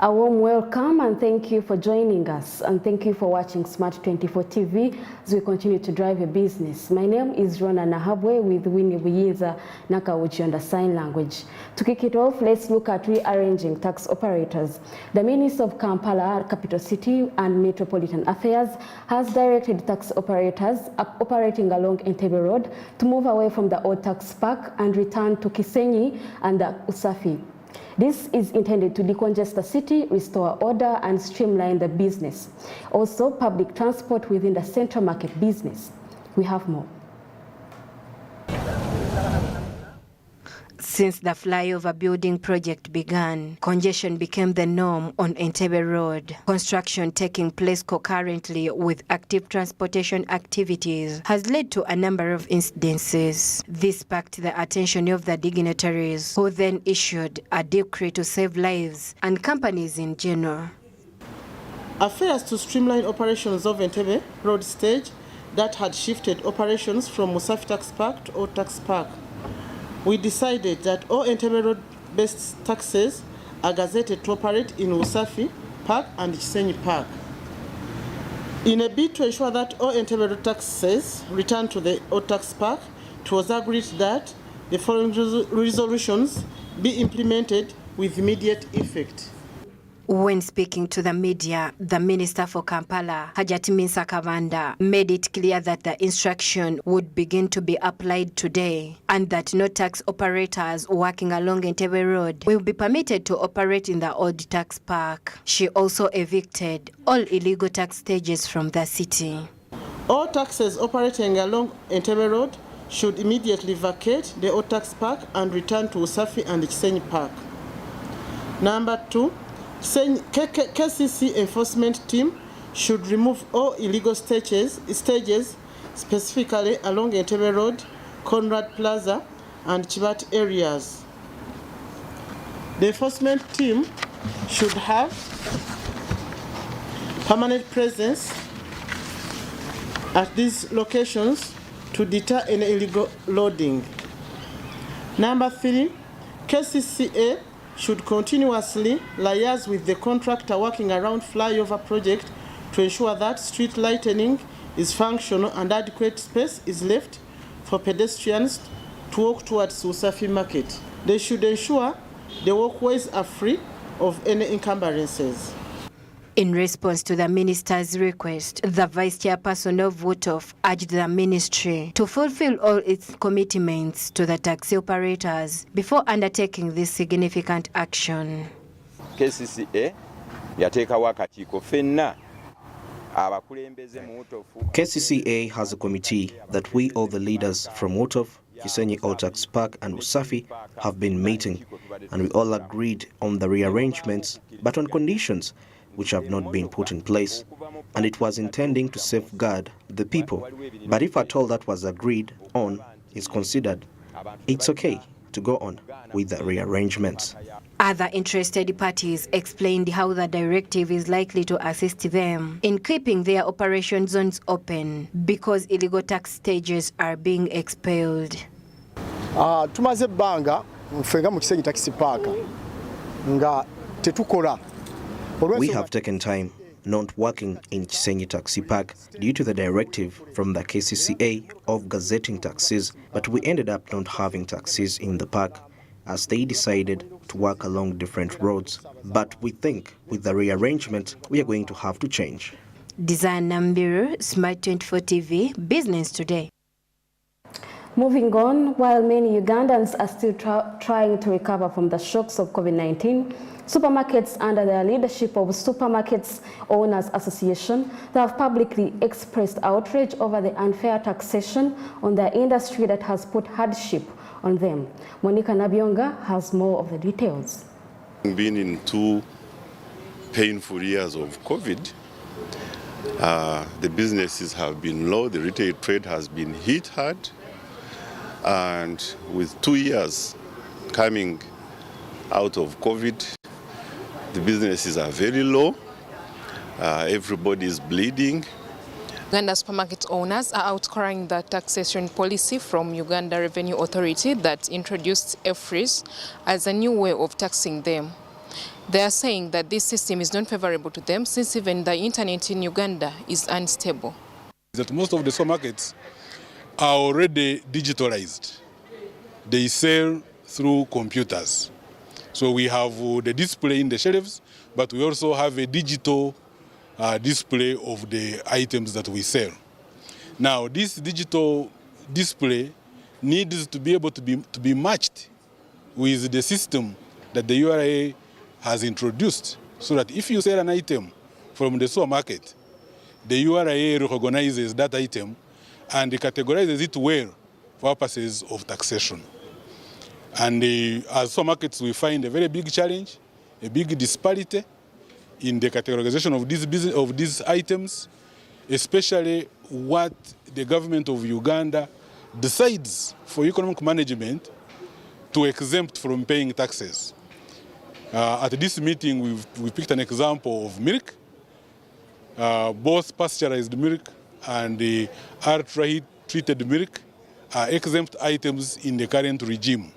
A warm welcome and thank you for joining us, and thank you for watching Smart 24 TV as we continue to drive a business. My name is Rona Nahabwe with Winnie Buyiza Nakauchi on the sign language. To kick it off, let's look at rearranging tax operators. The Minister of Kampala, Capital City and Metropolitan Affairs has directed tax operators operating along Entebbe Road to move away from the old tax park and return to Kisenyi and Usafi. This is intended to decongest the city, restore order, and streamline the business. Also, public transport within the central market business. We have more. Since the flyover building project began, congestion became the norm on Entebbe Road. Construction taking place concurrently with active transportation activities has led to a number of incidences. This sparked the attention of the dignitaries, who then issued a decree to save lives and companies in general. Affairs to streamline operations of Entebbe Road stage that had shifted operations from Usafi Tax Park to Old Tax Park. We decided that all Entebbe Road-based taxis are gazetted to operate in Usafi Park and Kisenyi Park. In a bid to ensure that all Entebbe Road taxis return to the Old Tax Park, it was agreed that the following resolutions be implemented with immediate effect. When speaking to the media, the Minister for Kampala, Hajati Kavanda, made it clear that the instruction would begin to be applied today and that no tax operators working along Entebbe Road will be permitted to operate in the old tax park. She also evicted all illegal tax stages from the city. All taxis operating along Entebbe Road should immediately vacate the old tax park and return to Usafi and Kisenyi Park. Number 2, KCC enforcement team should remove all illegal stages specifically along Entebbe Road, Conrad Plaza, and Chibat areas. The enforcement team should have permanent presence at these locations to deter any illegal loading. Number 3, KCCA should continuously liaise with the contractor working around flyover project to ensure that street lighting is functional and adequate space is left for pedestrians to walk towards Usafi Market. They should ensure the walkways are free of any encumbrances. In response to the minister's request, the vice chairperson of WUTOF urged the ministry to fulfill all its commitments to the taxi operators before undertaking this significant action. KCCA has a committee that we, all the leaders from WUTOF, Kisenyi Old Tax Park and Usafi have been meeting, and we all agreed on the rearrangements, but on conditions which have not been put in place, and it was intending to safeguard the people. But if at all that was agreed on is considered, it's okay to go on with the rearrangements. Other interested parties explained how the directive is likely to assist them in keeping their operation zones open because illegal tax stages are being expelled. Tumaze banga mfenga mu Kisenyi Taxi Park nga tetukola. We have taken time not working in Kisenyi Taxi Park due to the directive from the KCCA of gazetting taxis, but we ended up not having taxis in the park as they decided to work along different roads. But we think with the rearrangement, we are going to have to change. Design Nambiru, Smart 24 TV, Business Today. Moving on, while many Ugandans are still trying to recover from the shocks of COVID-19, supermarkets under the leadership of Supermarkets Owners Association, they have publicly expressed outrage over the unfair taxation on the industry that has put hardship on them. Monica Nabionga has more of the details. Being in 2 painful years of COVID, the businesses have been low, the retail trade has been hit hard, and with 2 years coming out of COVID, the businesses are very low, everybody is bleeding. Uganda supermarket owners are outcrying the taxation policy from Uganda Revenue Authority that introduced a freeze as a new way of taxing them. They are saying that this system is not favorable to them since even the internet in Uganda is unstable. That most of the supermarkets are already digitalized. They sell through computers. So we have the display in the shelves, but we also have a digital display of the items that we sell. Now, this digital display needs to be able to be matched with the system that the URA has introduced, so that if you sell an item from the supermarket, the URA recognizes that item and categorizes it well for purposes of taxation. And as supermarkets, we find a very big challenge, a big disparity in the categorization of these items, especially what the government of Uganda decides for economic management to exempt from paying taxes. At this meeting, we picked an example of milk. Both pasteurized milk and the ultra-treated milk are exempt items in the current regime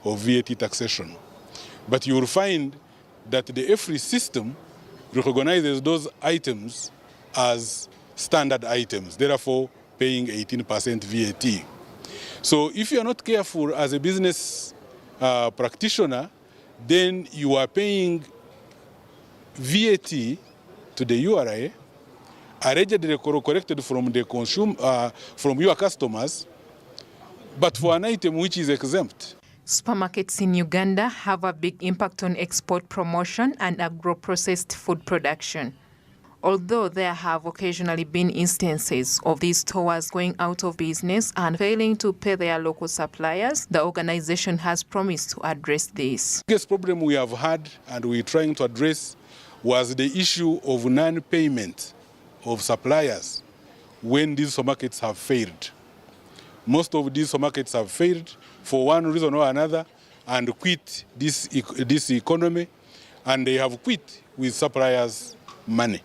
of VAT taxation. But you will find that the EFRI system recognizes those items as standard items, therefore paying 18% VAT. So if you are not careful as a business practitioner, then you are paying VAT to the URA, allegedly collected from the from your customers, but for an item which is exempt. Supermarkets in Uganda have a big impact on export promotion and agro-processed food production. Although there have occasionally been instances of these stores going out of business and failing to pay their local suppliers, the organization has promised to address this. The biggest problem we have had and we're trying to address was the issue of non-payment of suppliers when these supermarkets have failed. Most of these supermarkets have failed for one reason or another and quit this economy, and they have quit with suppliers' money.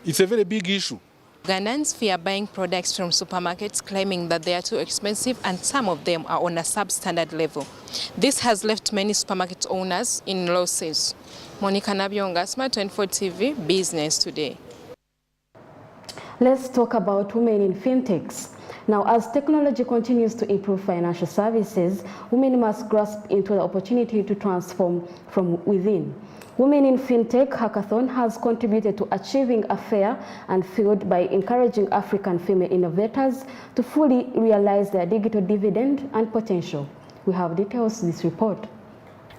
It's a very big issue. Ugandans fear buying products from supermarkets, claiming that they are too expensive and some of them are on a substandard level. This has left many supermarket owners in losses. Monica Nabyonga, Smart 24 TV, Business Today. Let's talk about women in fintechs. Now, as technology continues to improve financial services, women must grasp into the opportunity to transform from within. Women in Fintech Hackathon has contributed to achieving a fair and field by encouraging African female innovators to fully realize their digital dividend and potential. We have details in this report.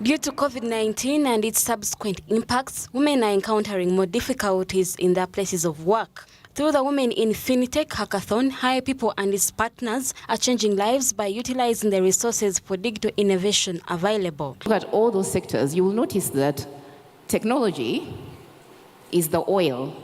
Due to COVID-19 and its subsequent impacts, women are encountering more difficulties in their places of work. Through the Women in Fintech Hackathon, High People and its partners are changing lives by utilizing the resources for digital innovation available. Look at all those sectors, you will notice that technology is the oil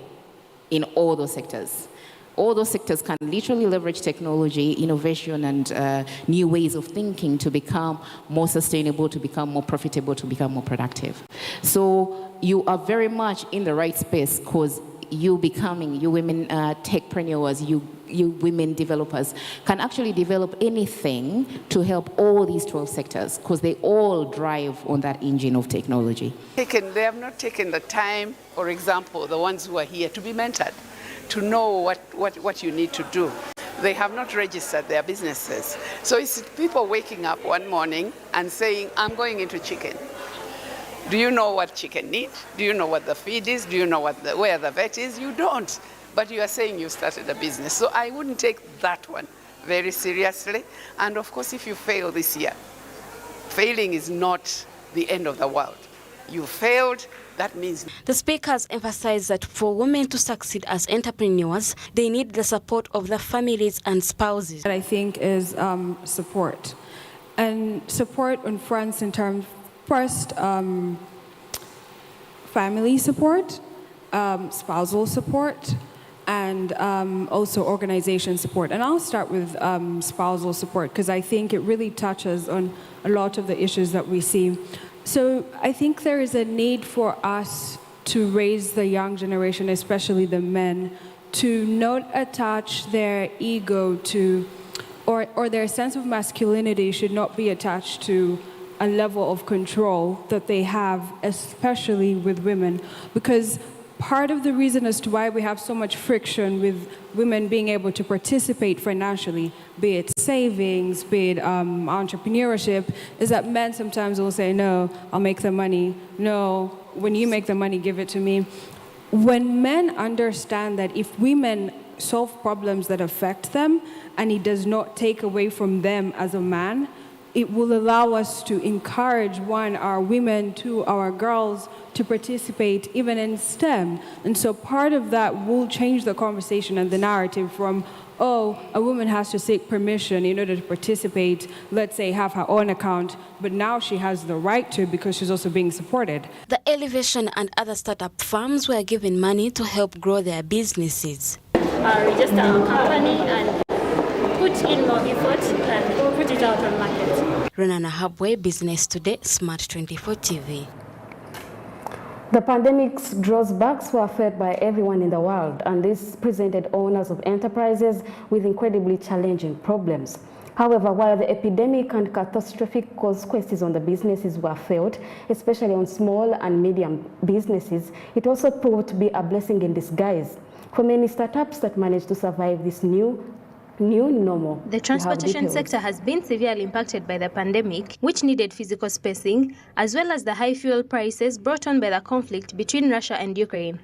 in all those sectors. All those sectors can literally leverage technology, innovation, and new ways of thinking to become more sustainable, to become more profitable, to become more productive. So you are very much in the right space, because you women techpreneurs, you women developers can actually develop anything to help all these 12 sectors, because they all drive on that engine of technology. They have not taken the time, for example, the ones who are here to be mentored, to know what you need to do. They have not registered their businesses. So it's people waking up one morning and saying, I'm going into chicken. Do you know what chicken needs? Do you know what the feed is? Do you know where the vet is? You don't. But you are saying you started a business. So I wouldn't take that one very seriously. And of course, if you fail this year, failing is not the end of the world. You failed, that means... The speakers emphasized that for women to succeed as entrepreneurs, they need the support of their families and spouses. What I think is support. And support on fronts in terms, first, family support, spousal support, and also organization support. And I'll start with spousal support, because I think it really touches on a lot of the issues that we see. So I think there is a need for us to raise the young generation, especially the men, to not attach their ego to, or their sense of masculinity should not be attached to a level of control that they have, especially with women. Because part of the reason as to why we have so much friction with women being able to participate financially, be it savings, be it entrepreneurship, is that men sometimes will say, no, I'll make the money. No, when you make the money, give it to me. When men understand that if women solve problems that affect them and it does not take away from them as a man, it will allow us to encourage, one, our women, two, our girls to participate even in STEM. And so part of that will change the conversation and the narrative from, oh, a woman has to seek permission in order to participate, let's say have her own account, but now she has the right to because she's also being supported. The Elevation and other startup firms were given money to help grow their businesses. Register our company and put in more effort and put it out on market. Ronana Habwe, Business Today, Smart 24 TV. The pandemic's drawbacks were felt by everyone in the world, and this presented owners of enterprises with incredibly challenging problems. However, while the epidemic and catastrophic consequences on the businesses were felt, especially on small and medium businesses, it also proved to be a blessing in disguise for many startups that managed to survive this new normal. The transportation sector has been severely impacted by the pandemic, which needed physical spacing, as well as the high fuel prices brought on by the conflict between Russia and Ukraine.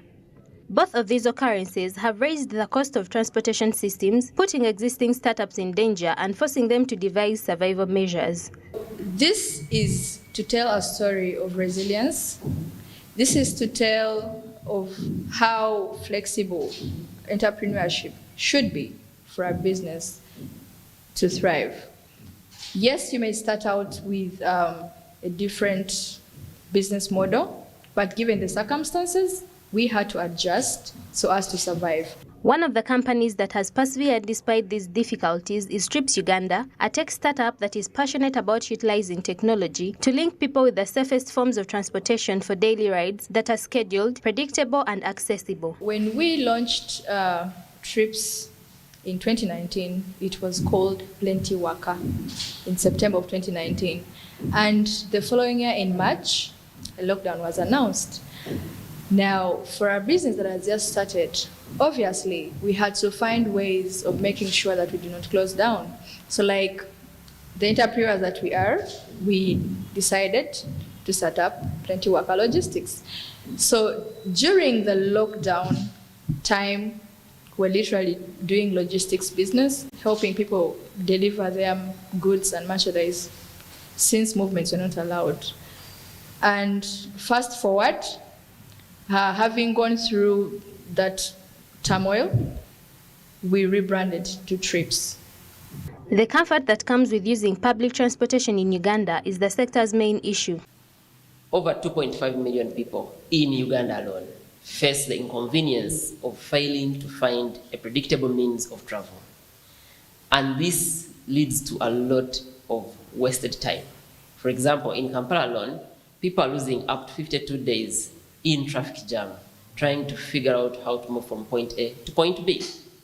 Both of these occurrences have raised the cost of transportation systems, putting existing startups in danger and forcing them to devise survival measures. This is to tell a story of resilience. This is to tell of how flexible entrepreneurship should be for a business to thrive. Yes, you may start out with a different business model, but given the circumstances, we had to adjust so as to survive. One of the companies that has persevered despite these difficulties is Trips Uganda, a tech startup that is passionate about utilizing technology to link people with the safest forms of transportation for daily rides that are scheduled, predictable, and accessible. When we launched Trips in 2019, it was called Plenty Waka in September of 2019. And the following year in March, a lockdown was announced. Now, for a business that has just started, obviously, we had to find ways of making sure that we do not close down. So like the entrepreneurs that we are, we decided to set up Plenty Waka Logistics. So during the lockdown time, we're literally doing logistics business, helping people deliver their goods and merchandise since movements were not allowed. And fast forward, having gone through that turmoil, we rebranded to Trips. The comfort that comes with using public transportation in Uganda is the sector's main issue. Over 2.5 million people in Uganda alone face the inconvenience of failing to find a predictable means of travel. And this leads to a lot of wasted time. For example, in Kampala alone, people are losing up to 52 days in traffic jam, trying to figure out how to move from point A to point B.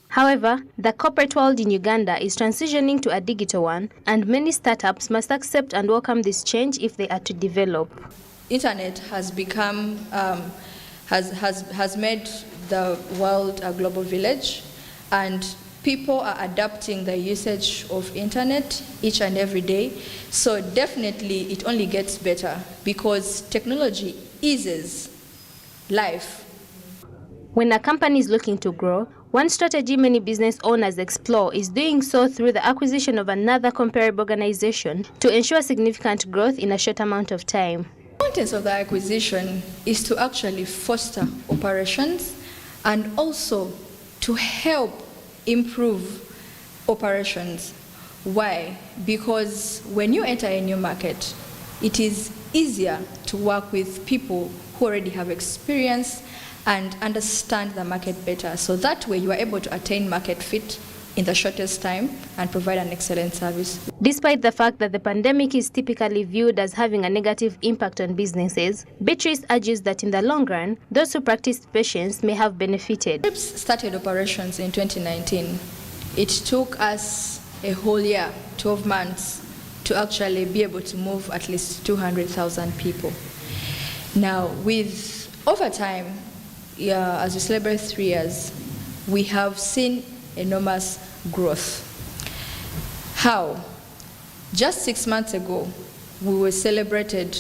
However, the corporate world in Uganda is transitioning to a digital one, and many startups must accept and welcome this change if they are to develop. Internet has become, has made the world a global village, and people are adapting the usage of internet each and every day. So definitely it only gets better because technology eases life. When a company is looking to grow, one strategy many business owners explore is doing so through the acquisition of another comparable organization to ensure significant growth in a short amount of time. The contents of the acquisition is to actually foster operations and also to help improve operations. Why? Because when you enter a new market, it is easier to work with people who already have experience and understand the market better. So that way you are able to attain market fit in the shortest time and provide an excellent service. Despite the fact that the pandemic is typically viewed as having a negative impact on businesses, Beatrice argues that in the long run, those who practice patience may have benefited. Trips started operations in 2019. It took us a whole year, 12 months, to actually be able to move at least 200,000 people. Now, with over time, as we celebrate 3 years, we have seen enormous growth. How? Just 6 months ago, we were celebrated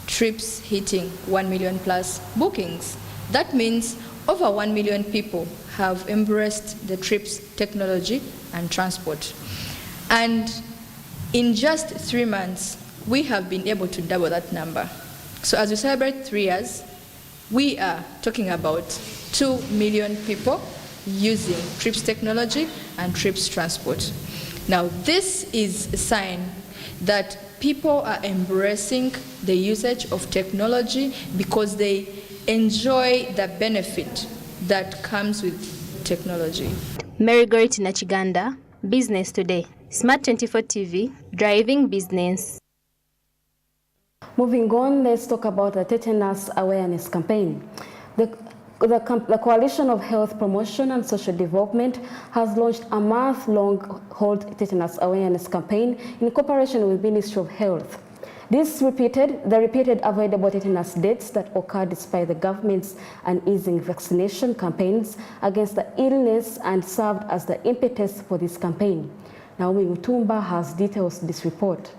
trips hitting 1 million plus bookings. That means over 1 million people have embraced the trips technology and transport. And in just 3 months, we have been able to double that number. So as we celebrate 3 years, we are talking about 2 million people using trips technology and trips transport. Now, this is a sign that people are embracing the usage of technology because they enjoy the benefit that comes with technology. Mary Gorit Nachiganda, Business Today. Smart 24 TV, driving business. Moving on, let's talk about the tetanus awareness campaign. The Coalition of Health Promotion and Social Development has launched a month-long hold tetanus awareness campaign in cooperation with Ministry of Health. The repeated avoidable tetanus deaths that occurred despite the government's uneasing vaccination campaigns against the illness and served as the impetus for this campaign. Naomi Mutumba has details of this report.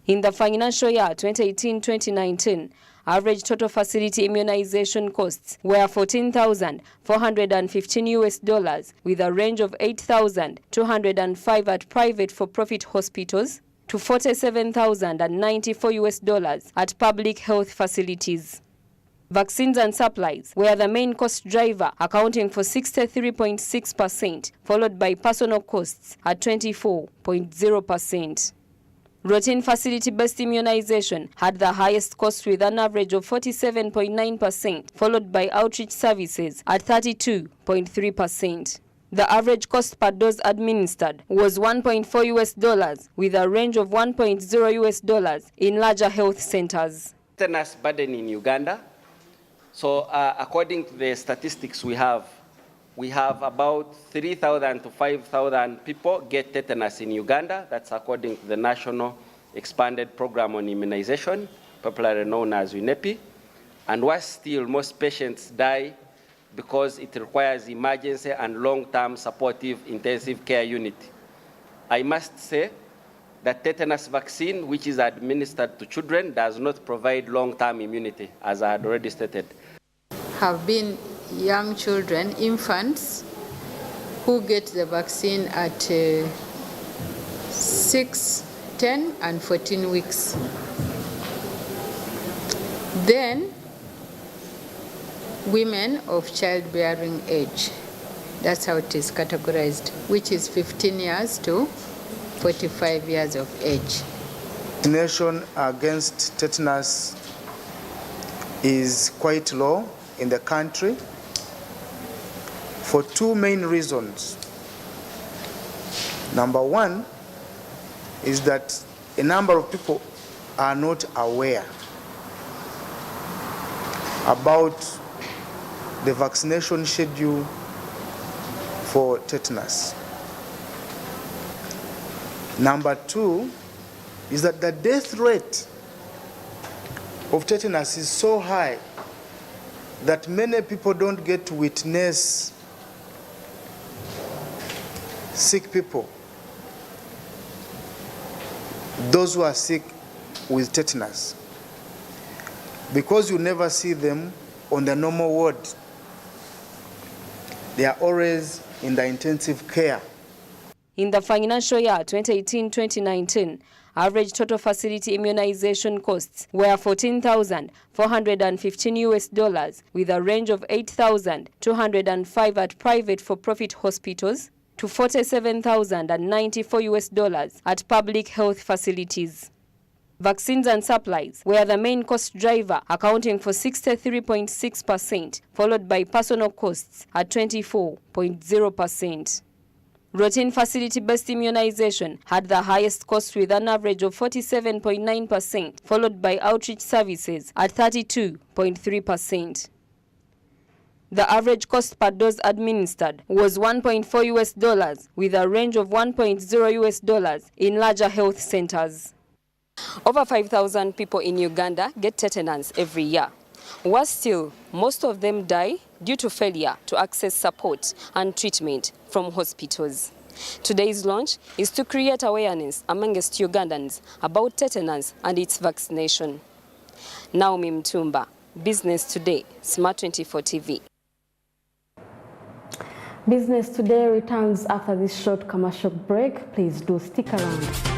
In the financial year 2018-2019, average total facility immunization costs were $14,415 with a range of $8,205 at private for-profit hospitals to $47,094 at public health facilities. Vaccines and supplies were the main cost driver, accounting for 63.6%, followed by personal costs at 24.0%. Routine facility-based immunization had the highest cost with an average of 47.9%, followed by outreach services at 32.3%. The average cost per dose administered was $1.4 with a range of $1.0 in larger health centers. Tetanus burden in Uganda. So according to the statistics we have about 3,000 to 5,000 people get tetanus in Uganda. That's according to the National Expanded Program on Immunization, popularly known as UNEPI. And worse still, most patients die because it requires emergency and long-term supportive intensive care unit. I must say that tetanus vaccine, which is administered to children, does not provide long-term immunity, as I had already stated. Have been young children, infants, who get the vaccine at 6, 10, and 14 weeks. Then, women of childbearing age. That's how it is categorized, which is 15 years to 45 years of age. Vaccination against tetanus is quite low in the country for two main reasons. Number one is that a number of people are not aware about the vaccination schedule for tetanus. Number two is that the death rate of tetanus is so high that many people don't get to witness sick people, those who are sick with tetanus, because you never see them on the normal ward. They are always in the intensive care. In the financial year 2018-2019, average total facility immunization costs were $14,415 with a range of $8,205 at private for-profit hospitals to $47,094 at public health facilities. Vaccines and supplies were the main cost driver, accounting for 63.6%, followed by personal costs at 24.0%. Routine facility-based immunization had the highest cost with an average of 47.9%, followed by outreach services at 32.3%. The average cost per dose administered was $1.4 with a range of $1.0 in larger health centers. Over 5,000 people in Uganda get tetanus every year. Worse still, most of them die due to failure to access support and treatment from hospitals. Today's launch is to create awareness amongst Ugandans about tetanus and its vaccination. Naomi Mtumba, Business Today, Smart 24 TV. Business Today returns after this short commercial break. Please do stick around.